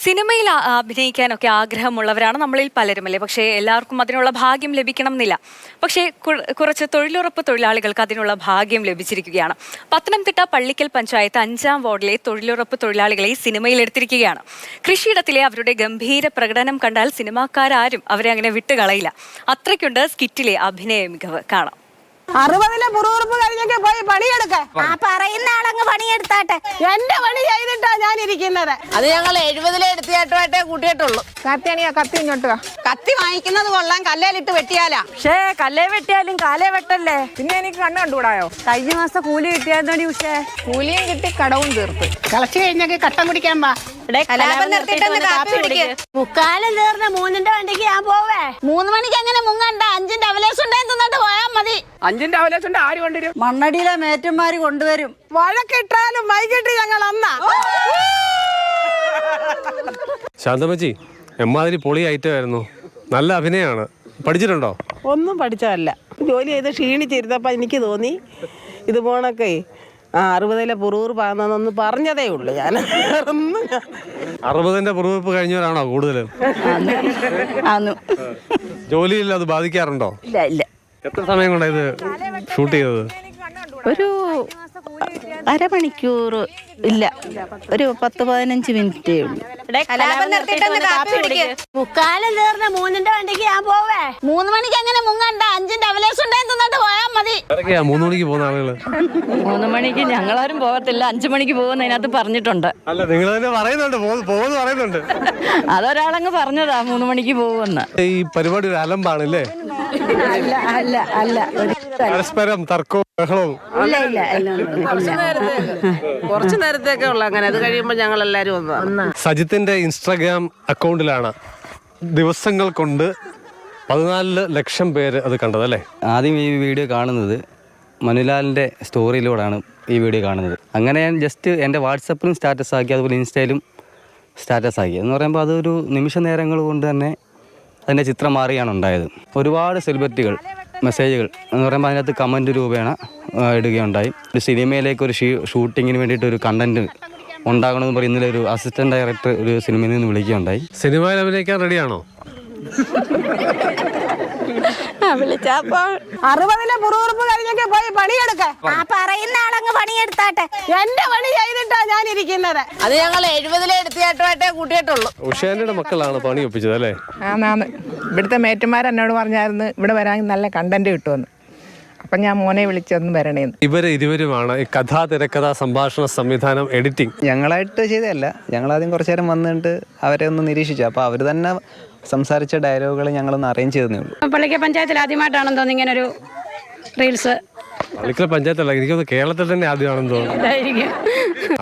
സിനിമയിൽ അഭിനയിക്കാനൊക്കെ ആഗ്രഹമുള്ളവരാണ് നമ്മളിൽ പലരും അല്ലേ. പക്ഷേ എല്ലാവർക്കും അതിനുള്ള ഭാഗ്യം ലഭിക്കണം എന്നില്ല. പക്ഷേ കുറച്ച് തൊഴിലുറപ്പ് തൊഴിലാളികൾക്ക് അതിനുള്ള ഭാഗ്യം ലഭിച്ചിരിക്കുകയാണ്. പത്തനംതിട്ട പള്ളിക്കൽ പഞ്ചായത്ത് 5-ാം വാർഡിലെ തൊഴിലുറപ്പ് തൊഴിലാളികളെ സിനിമയിൽ എടുത്തിരിക്കുകയാണ്. കൃഷിയിടത്തിലെ അവരുടെ ഗംഭീര പ്രകടനം കണ്ടാൽ സിനിമാക്കാരും അവരെ അങ്ങനെ വിട്ടുകളയില്ല. അത്രയ്ക്കുണ്ട് സ്കിറ്റിലെ അഭിനയ മികവ്. കാണാം. 60-ലെ പുറവുറപ്പ് കഴിഞ്ഞൊക്കെ പോയി പണിയെടുക്ക. പറയുന്ന ആളങ്ങ് പണിയെടുത്താട്ടെ. എന്റെ പണി ചെയ്തിട്ടാ ഞാൻ ഇരിക്കുന്നത്. അത് ഞങ്ങൾ 70-ലെ എടുത്തിയായിട്ടേ കൂട്ടിയിട്ടുള്ളൂ. കത്തിയണിയാ, കത്തി ഇങ്ങോട്ട് കത്തി വാങ്ങിക്കുന്നത് കൊള്ളാം, കല്ലേലിട്ട് വെട്ടിയാലാ. പക്ഷേ കല്ലേ വെട്ടിയാലും കാലേ വെട്ടല്ലേ. പിന്നെ എനിക്ക് കണ്ണ് കണ്ടുകൂടായോ? കഴിഞ്ഞ മാസം കൂലി കിട്ടിയാന്നോടി. പക്ഷേ കൂലിയും കിട്ടി, കടവും തീർത്ത്. കളച്ച് കഴിഞ്ഞൊക്കെ കട്ടം കുടിക്കാൻ പാ. മുക്കാലം തീർന്ന 3-ന്റെ വണ്ടിക്ക് ഞാൻ പോവേ. 3 മണിക്ക് അങ്ങനെ മുങ്ങണ്ട. 5-ന്റെ അവലേശം ഉണ്ടായി തിന്നിട്ട് പോയാ മതി. 5-ന്റെ അവലേശം ആര് കൊണ്ടുവരും? മണ്ണടിയിലെ മേറ്റന്മാര് കൊണ്ടുവരും. വഴക്കിട്ടാലും വൈകിട്ട് ഞങ്ങൾ അന്നാ. ശാന്തമ്മച്ചി, എമ്മാതിരി പൊളി ഐറ്റമായിരുന്നു. നല്ല അഭിനയമാണ്. പഠിച്ചിട്ടുണ്ടോ? ഒന്നും പഠിച്ചതല്ല. ജോലി ചെയ്ത് ക്ഷീണിച്ചിരുന്നപ്പോൾ എനിക്ക് തോന്നി ഇത് പോണൊക്കെ 60-ലെ പുറൂർ പാന്നൊന്ന് പറഞ്ഞതേ ഉള്ളൂ. ഞാൻ 60-ന്റെ പുറവെപ്പ് കഴിഞ്ഞവരാണോ കൂടുതലും? ജോലിയിൽ അത് ബാധിക്കാറുണ്ടോ? ഇല്ല. എത്ര സമയം കൊണ്ടാണ് ഇത് ഷൂട്ട് ചെയ്തത്? ഒരു അരമണിക്കൂർ ഇല്ല, ഒരു 10-15 മിനിറ്റേ ഉള്ളൂ. മുക്കാലം തീർന്ന 3-ന്റെ വണ്ടിക്ക് ഞാൻ പോവേ. 3 മണിക്ക് അങ്ങനെ മുങ്ങണ്ട. 5-ന്റെ അവലേശം ഉണ്ടായി തിന്നിട്ട് പോയാ മതി. 3 മണിക്ക് പോകുന്ന ആളുകള് 3 മണിക്ക് ഞങ്ങളാരും പോകത്തില്ല. 5 മണിക്ക് പോകുന്ന അതിനകത്ത് പറഞ്ഞിട്ടുണ്ട്. അല്ല, നിങ്ങൾ തന്നെ പറയുന്നുണ്ട് പോകുന്നു പറയുന്നുണ്ട്. അതൊരാളങ്ങ് പറഞ്ഞതാ 3 മണിക്ക് പോകുമെന്ന്. ഈ പരിപാടി ഒരു അലമ്പാണല്ലേ? അല്ല പരസ്പരം തർക്കവും ബഹളവും. കുറച്ചു നേരത്തേക്കേ ഉള്ളു അങ്ങനെ. അത് കഴിയുമ്പോൾ ഞങ്ങൾ എല്ലാരും ഒന്ന്. സജിത്തിന്റെ ഇൻസ്റ്റാഗ്രാം അക്കൗണ്ടിലാണ് ദിവസങ്ങൾ കൊണ്ട് 14 ലക്ഷം പേര് അത് കണ്ടത് അല്ലേ? ആദ്യം ഈ വീഡിയോ കാണുന്നത് മനുലാലിൻ്റെ സ്റ്റോറിയിലൂടെയാണ് ഈ വീഡിയോ കാണുന്നത്. അങ്ങനെ ഞാൻ ജസ്റ്റ് എൻ്റെ വാട്സപ്പിലും സ്റ്റാറ്റസ് ആക്കി, അതുപോലെ ഇൻസ്റ്റയിലും സ്റ്റാറ്റസ് ആക്കി. എന്ന് പറയുമ്പോൾ അതൊരു നിമിഷ നേരങ്ങൾ കൊണ്ട് തന്നെ അതിൻ്റെ ചിത്രം മാറിയാണ് ഉണ്ടായത്. ഒരുപാട് സെലിബ്രിറ്റികൾ മെസ്സേജുകൾ എന്ന് പറയുമ്പോൾ അതിനകത്ത് കമൻറ്റ് രൂപേണ ഇടുകയുണ്ടായി. ഒരു സിനിമയിലേക്ക് ഒരു ഷൂട്ടിങ്ങിന് വേണ്ടിയിട്ട് ഒരു കണ്ടൻറ്റ് ഉണ്ടാകണമെന്ന് പറയും. ഇന്നലെ ഒരു അസിസ്റ്റന്റ് ഡയറക്ടർ ഒരു സിനിമയിൽ നിന്ന് വിളിക്കുകയുണ്ടായി. സിനിമയിൽ അഭിനയിക്കാൻ റെഡിയാണോ? 60-ലെ പുറവുറപ്പ് കഴിഞ്ഞൊക്കെ പോയി പണിയെടുക്ക. പറയുന്ന ആളങ്ങ് പണിയെടുത്താട്ടെ. എന്റെ പണി ചെയ്തിട്ടാ ഞാൻ ഇരിക്കുന്നത്. അത് ഞങ്ങൾ 70-ലെ എടുത്തിയായിട്ടേ കൂട്ടിയിട്ടുള്ളൂ. ഉഷാന്റെ മക്കളാണ് പണി ഒപ്പിച്ചത് അല്ലേ? ഇവിടുത്തെ മേറ്റന്മാർ എന്നോട് പറഞ്ഞായിരുന്നു ഇവിടെ വരാൻ നല്ല കണ്ടന്റ് കിട്ടുമെന്ന്. അപ്പം ഞാൻ മോനെ വിളിച്ചൊന്നും വരണേന്ന്. ഇരുവരുമാണ് ഈ കഥാ, തിരക്കഥ, സംഭാഷണ, സംവിധാനം, എഡിറ്റിംഗ്. ഞങ്ങളായിട്ട് ചെയ്തതല്ല. ഞങ്ങളാദ്യം കുറച്ചു നേരം വന്നിട്ട് അവരെ ഒന്ന് നിരീക്ഷിച്ചു. അപ്പോൾ അവർ തന്നെ സംസാരിച്ച ഡയലോഗുകൾ ഞങ്ങളൊന്ന് അറേഞ്ച് ചെയ്തേ ഉള്ളൂ. പള്ളിക്കൽ പഞ്ചായത്തിൽ ആദ്യമായിട്ടാണെന്ന് തോന്നുന്നു ഇങ്ങനെ ഒരു റീൽസ്. പള്ളിക്കൽ പഞ്ചായത്തല്ല, എനിക്കൊന്ന് കേരളത്തിൽ തന്നെ ആദ്യമാണെന്ന് തോന്നുന്നു.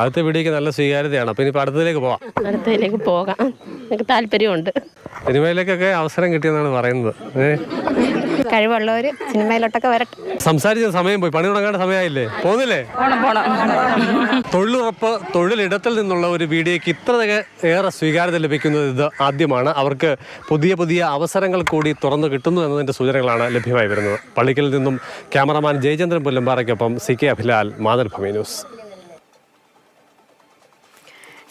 അടുത്ത വീഡിയോക്ക് നല്ല സ്വീകാര്യതയാണ്. അപ്പൊ ഇനിയിപ്പോൾ അടുത്തതിലേക്ക് പോകാം. എനിക്ക് താല്പര്യമുണ്ട്. സിനിമയിലേക്കൊക്കെ അവസരം കിട്ടിയെന്നാണ് പറയുന്നത്. കഴിവുള്ളവര് സിനിമയിലോട്ടൊക്കെ വരട്ടെ. സംസാരിച്ച സമയം പോയി, പണി തുടങ്ങേണ്ട സമയമായില്ലേ? പോകുന്നില്ലേ? തൊഴിലുറപ്പ് തൊഴിലിടത്തിൽ നിന്നുള്ള ഒരു വീഡിയോയ്ക്ക് ഇത്ര ഏറെ സ്വീകാര്യത ലഭിക്കുന്നത് ഇത് ആദ്യമാണ്. അവർക്ക് പുതിയ പുതിയ അവസരങ്ങൾ കൂടി തുറന്നു കിട്ടുന്നു എന്നതിൻ്റെ സൂചനകളാണ് ലഭ്യമായി വരുന്നത്. പള്ളിക്കലിൽ നിന്നും ക്യാമറമാൻ ജയചന്ദ്രൻ പുല്ലമ്പാറയ്ക്കൊപ്പം CK Abhilal, Mathrubhumi news.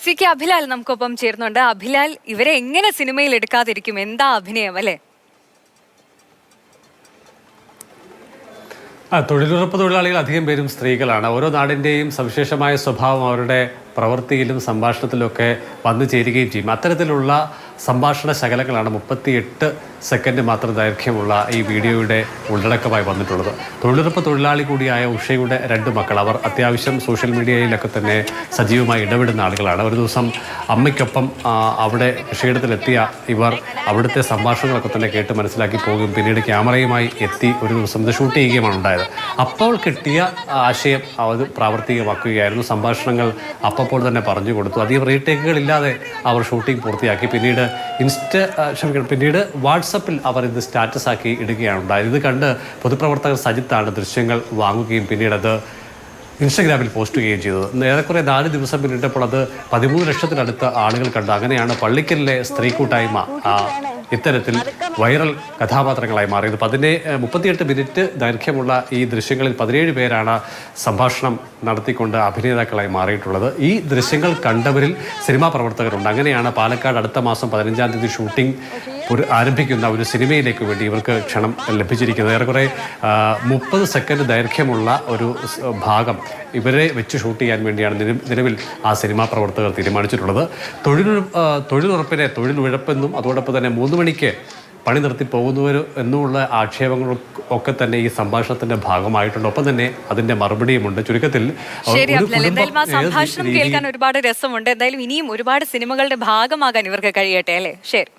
CK Abhilal നമുക്കൊപ്പം ചേർന്നുണ്ട്. അഭിലാൽ, ഇവരെ എങ്ങനെ സിനിമയിൽ എടുക്കാതിരിക്കും? എന്താ അഭിനയം അല്ലേ? തൊഴിലുറപ്പ് തൊഴിലാളികൾ അധികം പേരും സ്ത്രീകളാണ്. ഓരോ നാടിൻ്റെയും സവിശേഷമായ സ്വഭാവം അവരുടെ പ്രവൃത്തിയിലും സംഭാഷണത്തിലൊക്കെ വന്നു ചേരുകയും ചെയ്യും. അത്തരത്തിലുള്ള സംഭാഷണ ശകലങ്ങളാണ് 38 സെക്കൻഡ് മാത്രം ദൈർഘ്യമുള്ള ഈ വീഡിയോയുടെ ഉള്ളടക്കമായി വന്നിട്ടുള്ളത്. തൊഴിലുറപ്പ് തൊഴിലാളി കൂടിയായ ഉഷയുടെ 2 മക്കൾ. അവർ അത്യാവശ്യം സോഷ്യൽ മീഡിയയിലൊക്കെ തന്നെ സജീവമായി ഇടപെടുന്ന ആളുകളാണ്. ഒരു ദിവസം അമ്മയ്ക്കൊപ്പം അവിടെ കൃഷിയിടത്തിലെത്തിയ ഇവർ അവിടുത്തെ സംഭാഷണങ്ങളൊക്കെ തന്നെ കേട്ട് മനസ്സിലാക്കി പോകും. പിന്നീട് ക്യാമറയുമായി എത്തി ഒരു ദിവസം ഇത് ഷൂട്ട് ചെയ്യുകയുമാണ് ഉണ്ടായത്. അപ്പോൾ കിട്ടിയ ആശയം അത് പ്രാവർത്തികമാക്കുകയായിരുന്നു. സംഭാഷണങ്ങൾ അപ്പോൾ തന്നെ പറഞ്ഞു കൊടുത്തു. അധികം റീടേക്കുകളില്ലാതെ അവർ ഷൂട്ടിംഗ് പൂർത്തിയാക്കി. പിന്നീട് വാട്സപ്പിൽ അവർ ഇത് സ്റ്റാറ്റസ് ആക്കി ഇടുകയാണ് ഉണ്ടായത്. ഇത് കണ്ട് പൊതുപ്രവർത്തകർ സജിത്താണ് ദൃശ്യങ്ങൾ വാങ്ങുകയും പിന്നീട് അത് ഇൻസ്റ്റഗ്രാമിൽ പോസ്റ്റ് ചെയ്യുകയും ചെയ്തത്. ഏറെക്കുറെ 4 ദിവസം പിന്നിട്ടപ്പോൾ അത് 13 ലക്ഷത്തിനടുത്ത് ആളുകൾ കണ്ടു. അങ്ങനെയാണ് പള്ളിക്കലിലെ സ്ത്രീ കൂട്ടായ്മ ഇത്തരത്തിൽ വൈറൽ കഥാപാത്രങ്ങളായി മാറിയത്. 38 മിനിറ്റ് ദൈർഘ്യമുള്ള ഈ ദൃശ്യങ്ങളിൽ 17 പേരാണ് സംഭാഷണം നടത്തിക്കൊണ്ട് അഭിനേതാക്കളായി മാറിയിട്ടുള്ളത്. ഈ ദൃശ്യങ്ങൾ കണ്ടവരിൽ സിനിമാ പ്രവർത്തകരുണ്ട്. അങ്ങനെയാണ് പാലക്കാട് അടുത്ത മാസം 15-ാം തീയതി ഷൂട്ടിംഗ് ആരംഭിക്കുന്ന ഒരു സിനിമയിലേക്ക് വേണ്ടി ഇവർക്ക് ക്ഷണം ലഭിച്ചിരിക്കുന്നത്. ഏറെക്കുറെ 30 സെക്കൻഡ് ദൈർഘ്യമുള്ള ഒരു ഭാഗം ഇവരെ വെച്ച് ഷൂട്ട് ചെയ്യാൻ വേണ്ടിയാണ് നിലവിൽ ആ സിനിമാ പ്രവർത്തകർ തീരുമാനിച്ചിട്ടുള്ളത്. തൊഴിലുറപ്പിനെ തൊഴിലുഴപ്പെന്നും അതോടൊപ്പം തന്നെ 3 മണിക്ക് പണി നിർത്തി പോകുന്നവർ എന്നുമുള്ള ആക്ഷേപങ്ങൾ ഒക്കെ തന്നെ ഈ സംഭാഷണത്തിന്റെ ഭാഗമായിട്ടുണ്ട്. ഒപ്പം തന്നെ അതിന്റെ മറുപടിയുമുണ്ട്. ചുരുക്കത്തിൽ ശരി അബ്ദുൽ, എന്തായാലും ആ സംഭാഷണം കേൾക്കാൻ ഒരുപാട് രസമുണ്ട്. എന്തായാലും ഇനിയും ഒരുപാട് സിനിമകളുടെ ഭാഗമാകാൻ ഇവർക്ക് കഴിയട്ടെ അല്ലേ. ശരി.